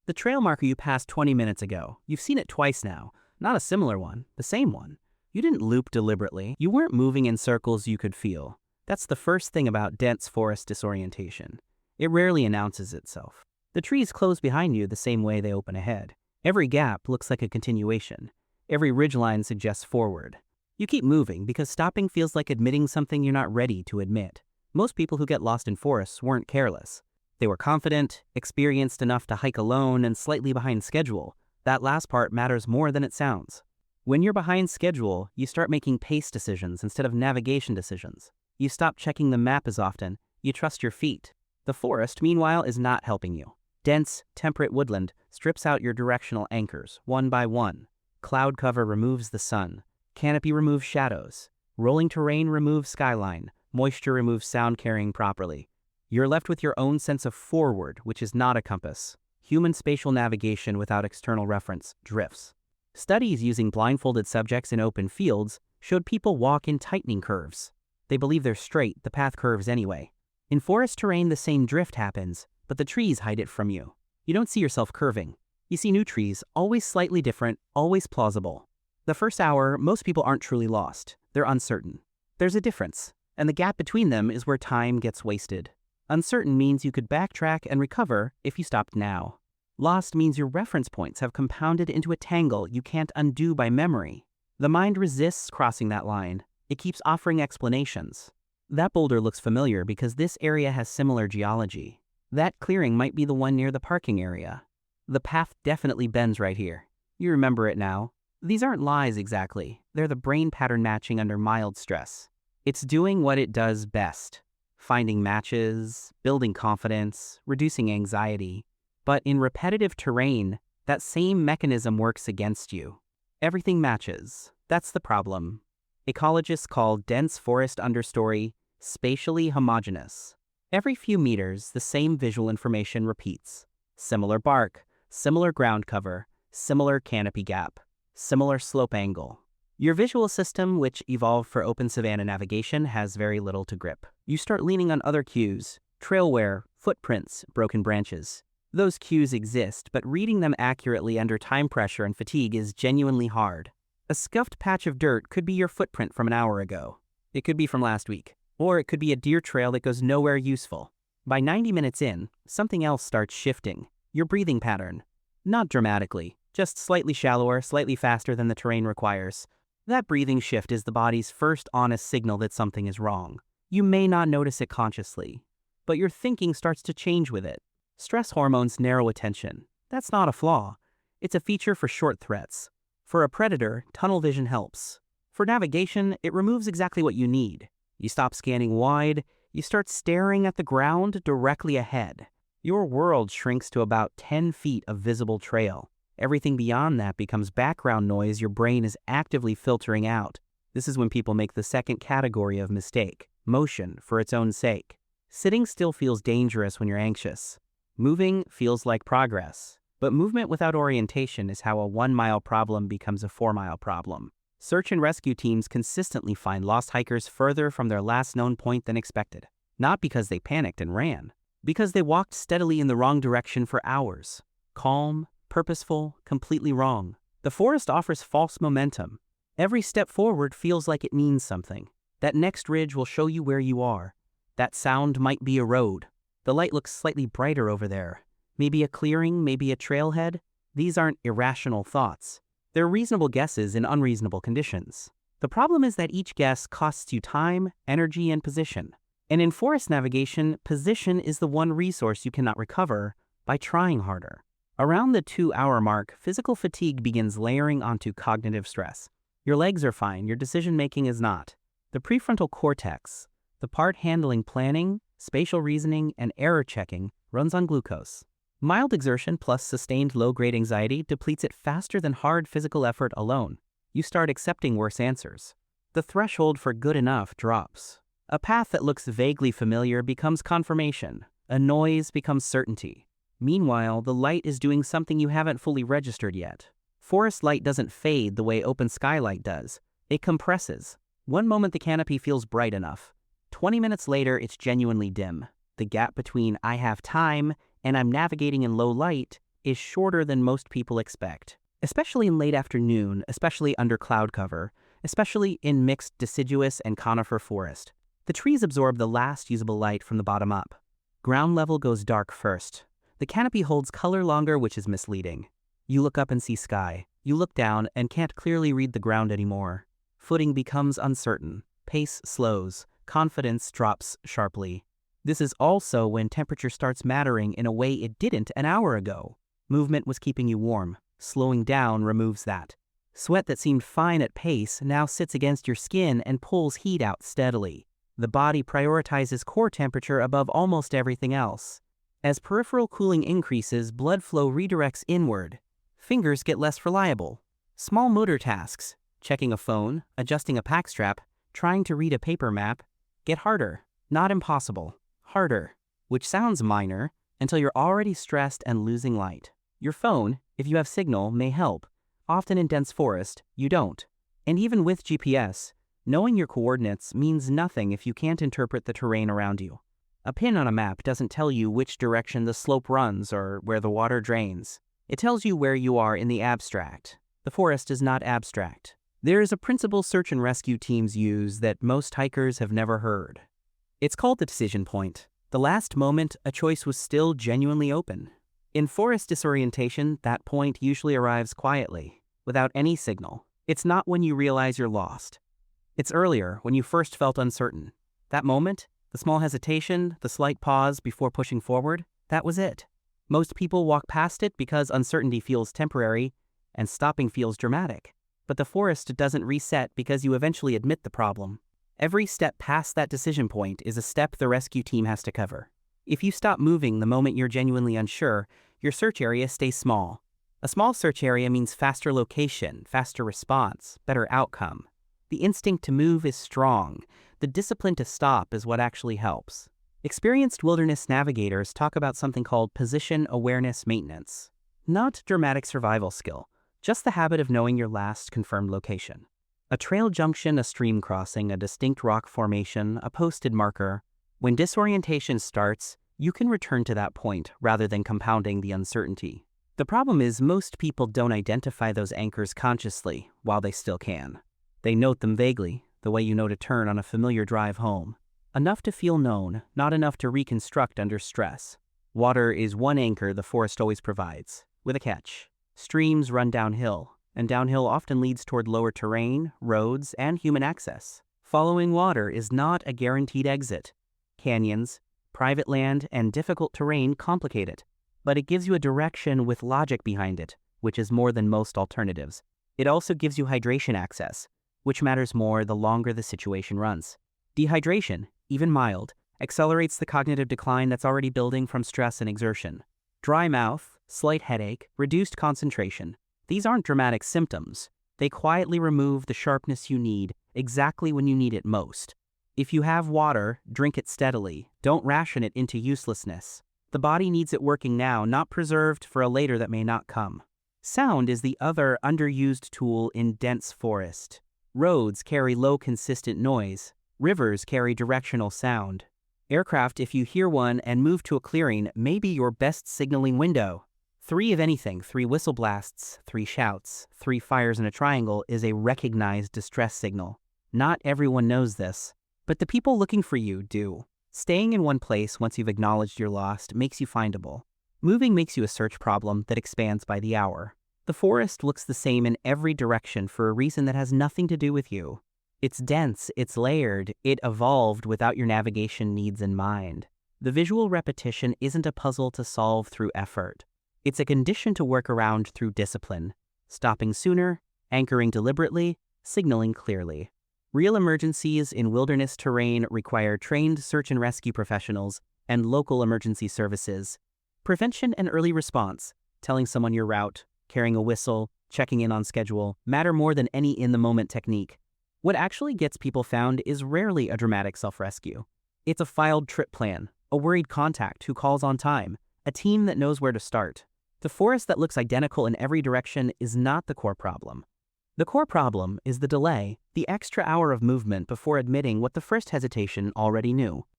The trail marker you passed 20 minutes ago, you've seen it twice now. Not a similar one, the same one. You didn't loop deliberately. You weren't moving in circles you could feel. That's the first thing about dense forest disorientation. It rarely announces itself. The trees close behind you the same way they open ahead. Every gap looks like a continuation. Every ridgeline suggests forward. You keep moving because stopping feels like admitting something you're not ready to admit. Most people who get lost in forests weren't careless. They were confident, experienced enough to hike alone, and slightly behind schedule. That last part matters more than it sounds. When you're behind schedule, you start making pace decisions instead of navigation decisions. You stop checking the map as often. You trust your feet. The forest, meanwhile, is not helping you. Dense, temperate woodland strips out your directional anchors, one by one. Cloud cover removes the sun. Canopy removes shadows. Rolling terrain removes skyline. Moisture removes sound carrying properly. You're left with your own sense of forward, which is not a compass. Human spatial navigation without external reference drifts. Studies using blindfolded subjects in open fields showed people walk in tightening curves. They believe they're straight, the path curves anyway. In forest terrain, the same drift happens, but the trees hide it from you. You don't see yourself curving. You see new trees, always slightly different, always plausible. The first hour, most people aren't truly lost. They're uncertain. There's a difference, and the gap between them is where time gets wasted. Uncertain means you could backtrack and recover if you stopped now. Lost means your reference points have compounded into a tangle you can't undo by memory. The mind resists crossing that line. It keeps offering explanations. That boulder looks familiar because this area has similar geology. That clearing might be the one near the parking area. The path definitely bends right here. You remember it now. These aren't lies exactly. They're the brain pattern matching under mild stress. It's doing what it does best. Finding matches, building confidence, reducing anxiety. But in repetitive terrain, that same mechanism works against you. Everything matches. That's the problem. Ecologists call dense forest understory spatially homogeneous. Every few meters, the same visual information repeats. Similar bark, similar ground cover, similar canopy gap, similar slope angle. Your visual system, which evolved for open savanna navigation, has very little to grip. You start leaning on other cues, trail wear, footprints, broken branches. Those cues exist, but reading them accurately under time pressure and fatigue is genuinely hard. A scuffed patch of dirt could be your footprint from an hour ago. It could be from last week. Or it could be a deer trail that goes nowhere useful. By 90 minutes in, something else starts shifting. Your breathing pattern. Not dramatically, just slightly shallower, slightly faster than the terrain requires. That breathing shift is the body's first honest signal that something is wrong. You may not notice it consciously, but your thinking starts to change with it. Stress hormones narrow attention. That's not a flaw. It's a feature for short threats. For a predator, tunnel vision helps. For navigation, it removes exactly what you need. You stop scanning wide, you start staring at the ground directly ahead. Your world shrinks to about 10 feet of visible trail. Everything beyond that becomes background noise your brain is actively filtering out. This is when people make the second category of mistake, motion for its own sake. Sitting still feels dangerous when you're anxious. Moving feels like progress. But movement without orientation is how a 1-mile problem becomes a 4-mile problem. Search and rescue teams consistently find lost hikers further from their last known point than expected. Not because they panicked and ran, because they walked steadily in the wrong direction for hours. Calm, purposeful, completely wrong. The forest offers false momentum. Every step forward feels like it means something. That next ridge will show you where you are. That sound might be a road. The light looks slightly brighter over there. Maybe a clearing, maybe a trailhead. These aren't irrational thoughts. They're reasonable guesses in unreasonable conditions. The problem is that each guess costs you time, energy, and position. And in forest navigation, position is the one resource you cannot recover by trying harder. Around the 2-hour mark, physical fatigue begins layering onto cognitive stress. Your legs are fine, your decision-making is not. The prefrontal cortex, the part handling planning, spatial reasoning, and error checking, runs on glucose. Mild exertion plus sustained low-grade anxiety depletes it faster than hard physical effort alone. You start accepting worse answers. The threshold for good enough drops. A path that looks vaguely familiar becomes confirmation. A noise becomes certainty. Meanwhile, the light is doing something you haven't fully registered yet. Forest light doesn't fade the way open skylight does. It compresses. One moment the canopy feels bright enough. 20 minutes later, it's genuinely dim. The gap between I have time and I'm navigating in low light is shorter than most people expect, especially in late afternoon, especially under cloud cover, especially in mixed deciduous and conifer forest. The trees absorb the last usable light from the bottom up. Ground level goes dark first. The canopy holds color longer, which is misleading. You look up and see sky. You look down and can't clearly read the ground anymore. Footing becomes uncertain. Pace slows. Confidence drops sharply. This is also when temperature starts mattering in a way it didn't an hour ago. Movement was keeping you warm. Slowing down removes that. Sweat that seemed fine at pace now sits against your skin and pulls heat out steadily. The body prioritizes core temperature above almost everything else. As peripheral cooling increases, blood flow redirects inward. Fingers get less reliable. Small motor tasks, checking a phone, adjusting a pack strap, trying to read a paper map, get harder. Not impossible. Harder. Which sounds minor until you're already stressed and losing light. Your phone, if you have signal, may help. Often in dense forest, you don't. And even with GPS, knowing your coordinates means nothing if you can't interpret the terrain around you. A pin on a map doesn't tell you which direction the slope runs or where the water drains. It tells you where you are in the abstract. The forest is not abstract. There is a principle search and rescue teams use that most hikers have never heard. It's called the decision point. The last moment a choice was still genuinely open. In forest disorientation, that point usually arrives quietly, without any signal. It's not when you realize you're lost. It's earlier, when you first felt uncertain. That moment, the small hesitation, the slight pause before pushing forward, that was it. Most people walk past it because uncertainty feels temporary and stopping feels dramatic. But the forest doesn't reset because you eventually admit the problem. Every step past that decision point is a step the rescue team has to cover. If you stop moving the moment you're genuinely unsure, your search area stays small. A small search area means faster location, faster response, better outcome. The instinct to move is strong. The discipline to stop is what actually helps. Experienced wilderness navigators talk about something called position awareness maintenance. Not dramatic survival skill, just the habit of knowing your last confirmed location. A trail junction, a stream crossing, a distinct rock formation, a posted marker. When disorientation starts, you can return to that point rather than compounding the uncertainty. The problem is most people don't identify those anchors consciously while they still can. They note them vaguely, the way you know to turn on a familiar drive home. Enough to feel known, not enough to reconstruct under stress. Water is one anchor the forest always provides, with a catch. Streams run downhill, and downhill often leads toward lower terrain, roads, and human access. Following water is not a guaranteed exit. Canyons, private land, and difficult terrain complicate it, but it gives you a direction with logic behind it, which is more than most alternatives. It also gives you hydration access, which matters more the longer the situation runs. Dehydration, even mild, accelerates the cognitive decline that's already building from stress and exertion. Dry mouth, slight headache, reduced concentration. These aren't dramatic symptoms. They quietly remove the sharpness you need exactly when you need it most. If you have water, drink it steadily. Don't ration it into uselessness. The body needs it working now, not preserved for a later that may not come. Sound is the other underused tool in dense forest. Roads carry low consistent noise. Rivers carry directional sound. Aircraft, if you hear one and move to a clearing, may be your best signaling window. 3 of anything, 3 whistle blasts, 3 shouts, 3 fires in a triangle is a recognized distress signal. Not everyone knows this, but the people looking for you do. Staying in one place once you've acknowledged you're lost makes you findable. Moving makes you a search problem that expands by the hour. The forest looks the same in every direction for a reason that has nothing to do with you. It's dense, it's layered, it evolved without your navigation needs in mind. The visual repetition isn't a puzzle to solve through effort. It's a condition to work around through discipline. Stopping sooner, anchoring deliberately, signaling clearly. Real emergencies in wilderness terrain require trained search and rescue professionals and local emergency services. Prevention and early response, telling someone your route, carrying a whistle, checking in on schedule, matter more than any in-the-moment technique. What actually gets people found is rarely a dramatic self-rescue. It's a filed trip plan, a worried contact who calls on time, a team that knows where to start. The forest that looks identical in every direction is not the core problem. The core problem is the delay, the extra hour of movement before admitting what the first hesitation already knew.